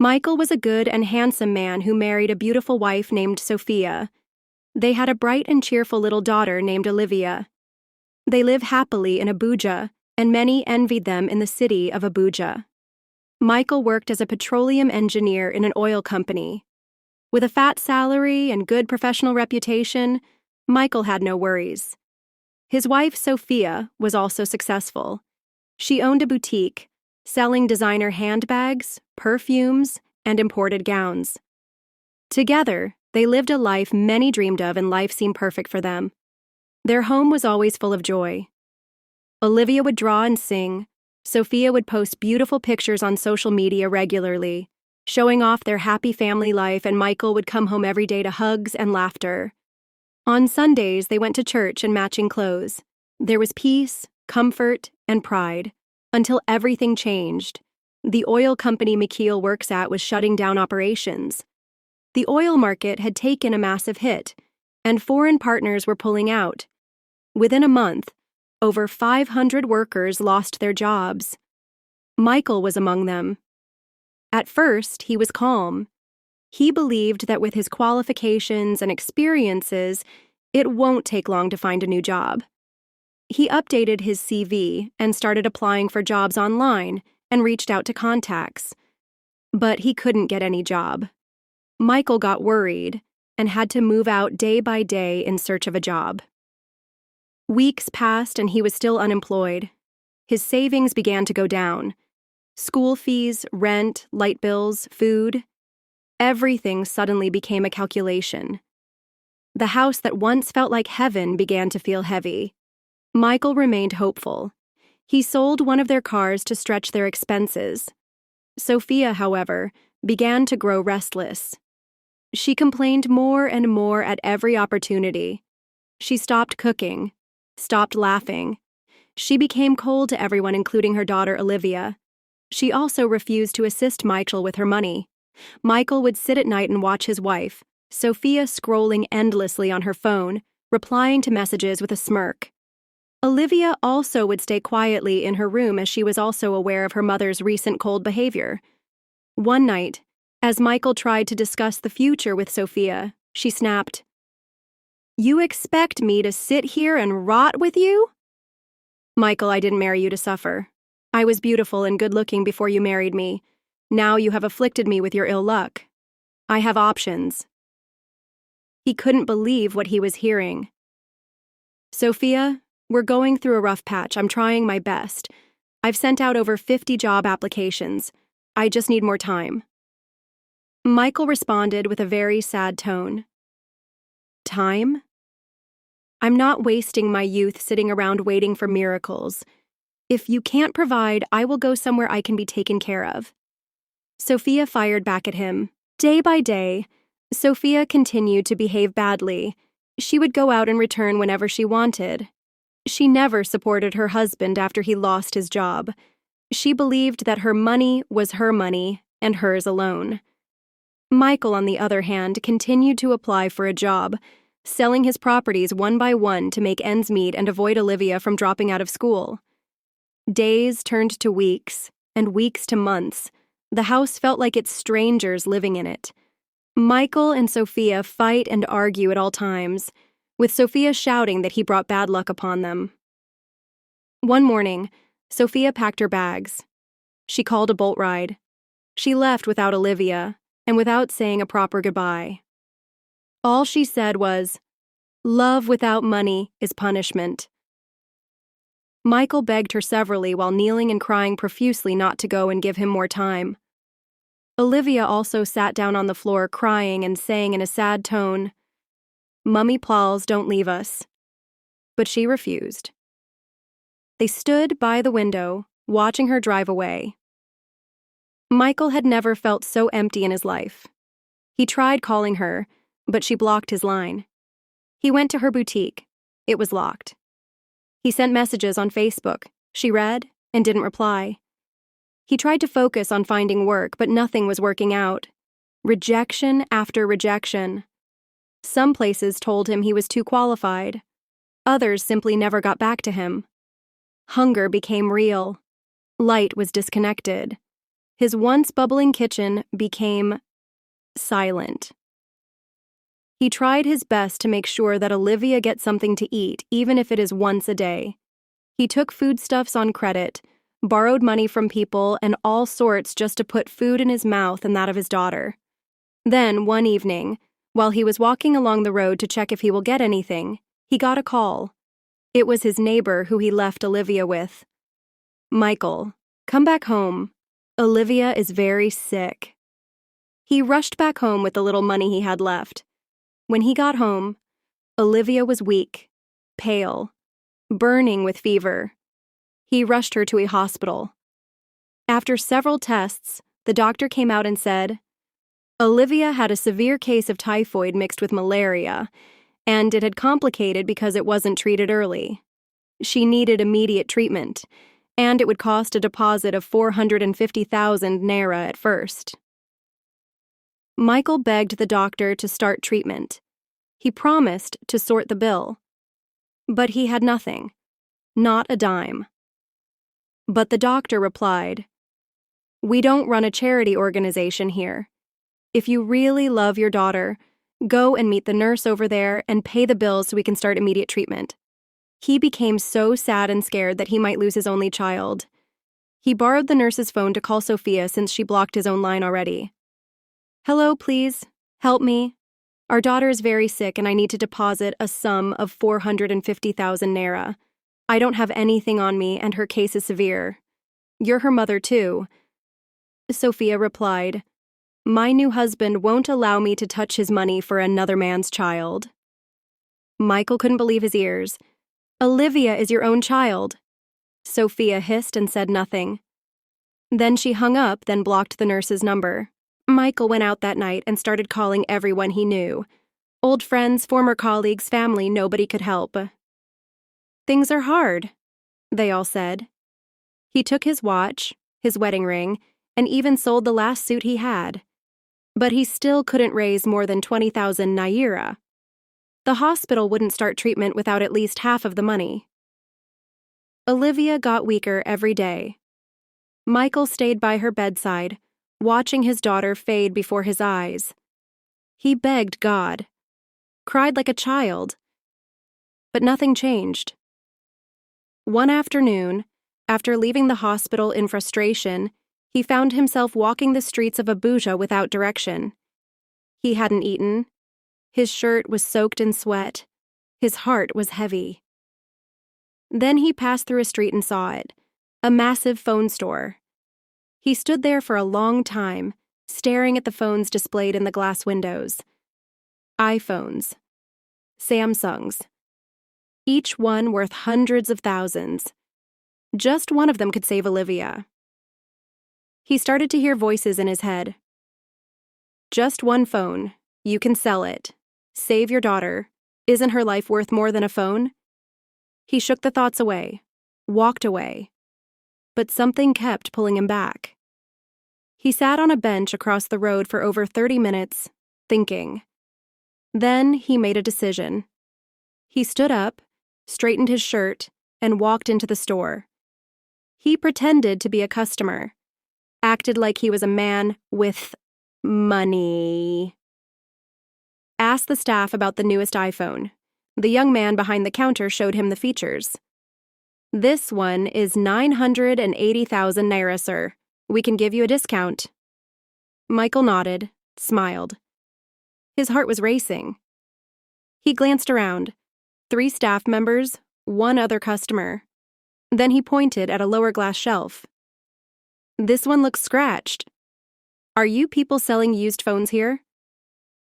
Michael was a good and handsome man who married a beautiful wife named Sophia. They had a bright and cheerful little daughter named Olivia. They lived happily in Abuja, and many envied them in the city of Abuja. Michael worked as a petroleum engineer in an oil company. With a fat salary and good professional reputation, Michael had no worries. His wife, Sophia, was also successful. She owned a boutique, selling designer handbags, perfumes, and imported gowns. Together, they lived a life many dreamed of, and life seemed perfect for them. Their home was always full of joy. Olivia would draw and sing. Sophia would post beautiful pictures on social media regularly, showing off their happy family life, and Michael would come home every day to hugs and laughter. On Sundays, they went to church in matching clothes. There was peace, comfort, and pride, until everything changed. The oil company Mikhail works at was shutting down operations. The oil market had taken a massive hit, and foreign partners were pulling out. Within a month, over 500 workers lost their jobs. Michael was among them. At first, he was calm. He believed that with his qualifications and experiences, it won't take long to find a new job. He updated his CV and started applying for jobs online and reached out to contacts. But he couldn't get any job. Michael got worried and had to move out day by day in search of a job. Weeks passed and he was still unemployed. His savings began to go down. School fees, rent, light bills, food. Everything suddenly became a calculation. The house that once felt like heaven began to feel heavy. Michael remained hopeful. He sold one of their cars to stretch their expenses. Sophia, however, began to grow restless. She complained more and more at every opportunity. She stopped cooking, stopped laughing. She became cold to everyone, including her daughter Olivia. She also refused to assist Michael with her money. Michael would sit at night and watch his wife, Sophia, scrolling endlessly on her phone, replying to messages with a smirk. Olivia also would stay quietly in her room, as she was also aware of her mother's recent cold behavior. One night, as Michael tried to discuss the future with Sophia, she snapped, "You expect me to sit here and rot with you?" "Michael, I didn't marry you to suffer. I was beautiful and good-looking before you married me. Now you have afflicted me with your ill luck. I have options." He couldn't believe what he was hearing. "Sophia, we're going through a rough patch. I'm trying my best. I've sent out over 50 job applications. I just need more time." Michael responded with a very sad tone. "Time? I'm not wasting my youth sitting around waiting for miracles. If you can't provide, I will go somewhere I can be taken care of." Sophia fired back at him. Day by day, Sophia continued to behave badly. She would go out and return whenever she wanted. She never supported her husband after he lost his job. She believed that her money was her money and hers alone. Michael, on the other hand, continued to apply for a job, selling his properties one by one to make ends meet and avoid Olivia from dropping out of school. Days turned to weeks, and weeks to months. The house felt like it's strangers living in it. Michael and Sophia fight and argue at all times, with Sophia shouting that he brought bad luck upon them. One morning, Sophia packed her bags. She called a boat ride. She left without Olivia, and without saying a proper goodbye. All she said was, "Love without money is punishment." Michael begged her severally while kneeling and crying profusely not to go and give him more time. Olivia also sat down on the floor crying and saying in a sad tone, "Mummy Pauls, don't leave us." But she refused. They stood by the window, watching her drive away. Michael had never felt so empty in his life. He tried calling her, but she blocked his line. He went to her boutique. It was locked. He sent messages on Facebook. She read and didn't reply. He tried to focus on finding work, but nothing was working out. Rejection after rejection. Some places told him he was too qualified. Others simply never got back to him. Hunger became real. Light was disconnected. His once bubbling kitchen became silent. He tried his best to make sure that Olivia gets something to eat, even if it is once a day. He took foodstuffs on credit, borrowed money from people and all sorts just to put food in his mouth and that of his daughter. Then, one evening, while he was walking along the road to check if he will get anything, he got a call. It was his neighbor who he left Olivia with. "Michael, come back home. Olivia is very sick." He rushed back home with the little money he had left. When he got home, Olivia was weak, pale, burning with fever. He rushed her to a hospital. After several tests, the doctor came out and said, Olivia had a severe case of typhoid mixed with malaria, and it had complicated because it wasn't treated early. She needed immediate treatment, and it would cost a deposit of 450,000 naira at first. Michael begged the doctor to start treatment. He promised to sort the bill. But he had nothing, not a dime. But the doctor replied, "We don't run a charity organization here. If you really love your daughter, go and meet the nurse over there and pay the bill so we can start immediate treatment." He became so sad and scared that he might lose his only child. He borrowed the nurse's phone to call Sophia since she blocked his own line already. "Hello, please. Help me. Our daughter is very sick and I need to deposit a sum of 450,000 naira. I don't have anything on me and her case is severe. You're her mother too." Sophia replied, "My new husband won't allow me to touch his money for another man's child." Michael couldn't believe his ears. "Olivia is your own child." Sophia hissed and said nothing. Then she hung up, then blocked the nurse's number. Michael went out that night and started calling everyone he knew. Old friends, former colleagues, family, nobody could help. "Things are hard," they all said. He took his watch, his wedding ring, and even sold the last suit he had. But he still couldn't raise more than 20,000 naira. The hospital wouldn't start treatment without at least half of the money. Olivia got weaker every day. Michael stayed by her bedside, watching his daughter fade before his eyes. He begged God, cried like a child, but nothing changed. One afternoon, after leaving the hospital in frustration, he found himself walking the streets of Abuja without direction. He hadn't eaten. His shirt was soaked in sweat. His heart was heavy. Then he passed through a street and saw it, a massive phone store. He stood there for a long time, staring at the phones displayed in the glass windows. iPhones, Samsungs, each one worth hundreds of thousands. Just one of them could save Olivia. He started to hear voices in his head. "Just one phone. You can sell it. Save your daughter. Isn't her life worth more than a phone?" He shook the thoughts away, walked away. But something kept pulling him back. He sat on a bench across the road for over 30 minutes, thinking. Then he made a decision. He stood up, straightened his shirt, and walked into the store. He pretended to be a customer, acted like he was a man with money. Asked the staff about the newest iPhone. The young man behind the counter showed him the features. "This one is 980,000 naira, sir. We can give you a discount." Michael nodded, smiled. His heart was racing. He glanced around. 3 staff members, 1 other customer. Then he pointed at a lower glass shelf. "This one looks scratched. Are you people selling used phones here?"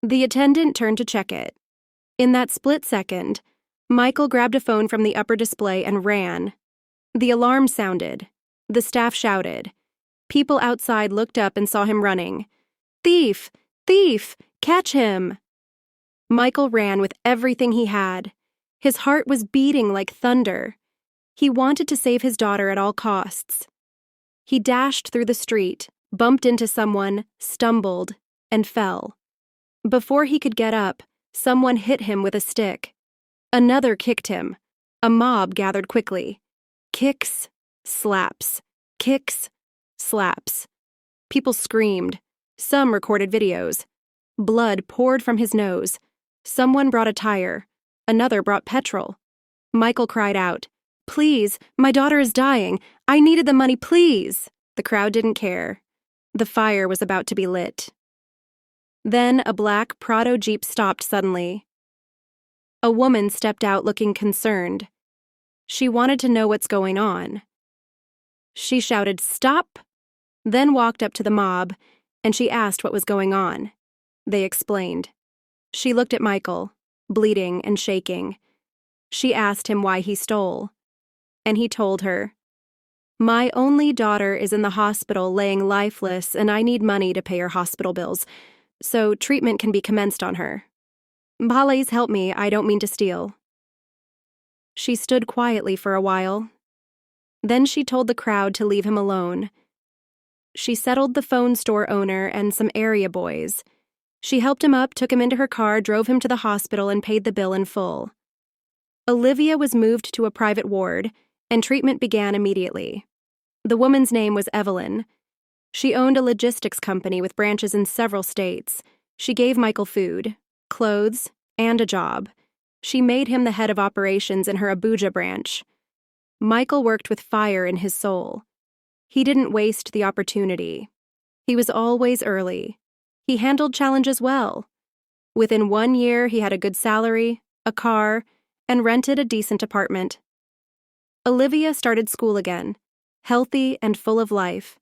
The attendant turned to check it. In that split second, Michael grabbed a phone from the upper display and ran. The alarm sounded. The staff shouted. People outside looked up and saw him running. "Thief! Thief! Catch him!" Michael ran with everything he had. His heart was beating like thunder. He wanted to save his daughter at all costs. He dashed through the street, bumped into someone, stumbled, and fell. Before he could get up, someone hit him with a stick. Another kicked him. A mob gathered quickly. Kicks, slaps, kicks, slaps. People screamed. Some recorded videos. Blood poured from his nose. Someone brought a tire. Another brought petrol. Michael cried out, "Please, my daughter is dying. I needed the money, please." The crowd didn't care. The fire was about to be lit. Then a black Prado Jeep stopped suddenly. A woman stepped out looking concerned. She wanted to know what's going on. She shouted, "Stop!" Then walked up to the mob, and she asked what was going on. They explained. She looked at Michael, bleeding and shaking. She asked him why he stole. And he told her, "My only daughter is in the hospital laying lifeless, and I need money to pay her hospital bills, so treatment can be commenced on her. Please help me, I don't mean to steal." She stood quietly for a while. Then she told the crowd to leave him alone. She settled the phone store owner and some area boys. She helped him up, took him into her car, drove him to the hospital, and paid the bill in full. Olivia was moved to a private ward, and treatment began immediately. The woman's name was Evelyn. She owned a logistics company with branches in several states. She gave Michael food, clothes, and a job. She made him the head of operations in her Abuja branch. Michael worked with fire in his soul. He didn't waste the opportunity. He was always early. He handled challenges well. Within 1 year, he had a good salary, a car, and rented a decent apartment. Olivia started school again, healthy and full of life.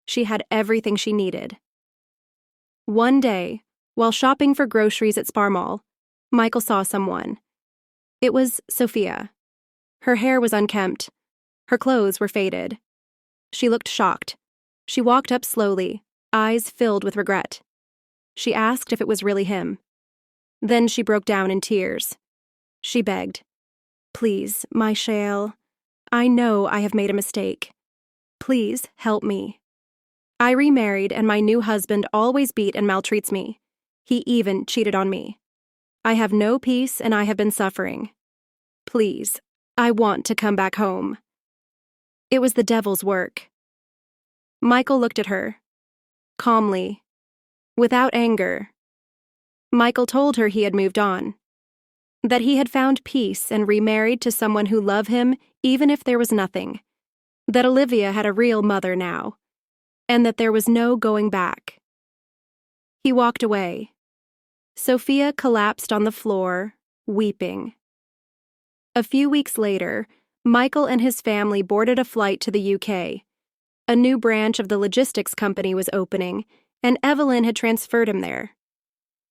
She had everything she needed. One day, while shopping for groceries at Spar Mall, Michael saw someone. It was Sophia. Her hair was unkempt. Her clothes were faded. She looked shocked. She walked up slowly, eyes filled with regret. She asked if it was really him. Then she broke down in tears. She begged, "Please, my Shale, I know I have made a mistake. Please help me. I remarried and my new husband always beat and maltreats me. He even cheated on me. I have no peace and I have been suffering. Please, I want to come back home." It was the devil's work. Michael looked at her, calmly, without anger. Michael told her he had moved on, that he had found peace and remarried to someone who loved him even if there was nothing, that Olivia had a real mother now, and that there was no going back. He walked away. Sophia collapsed on the floor, weeping. A few weeks later, Michael and his family boarded a flight to the UK. A new branch of the logistics company was opening, and Evelyn had transferred him there.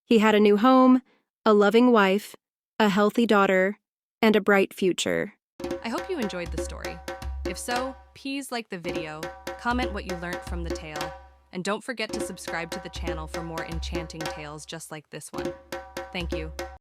He had a new home, a loving wife, a healthy daughter, and a bright future. I hope you enjoyed the story. If so, please like the video, comment what you learned from the tale, and don't forget to subscribe to the channel for more enchanting tales just like this one. Thank you.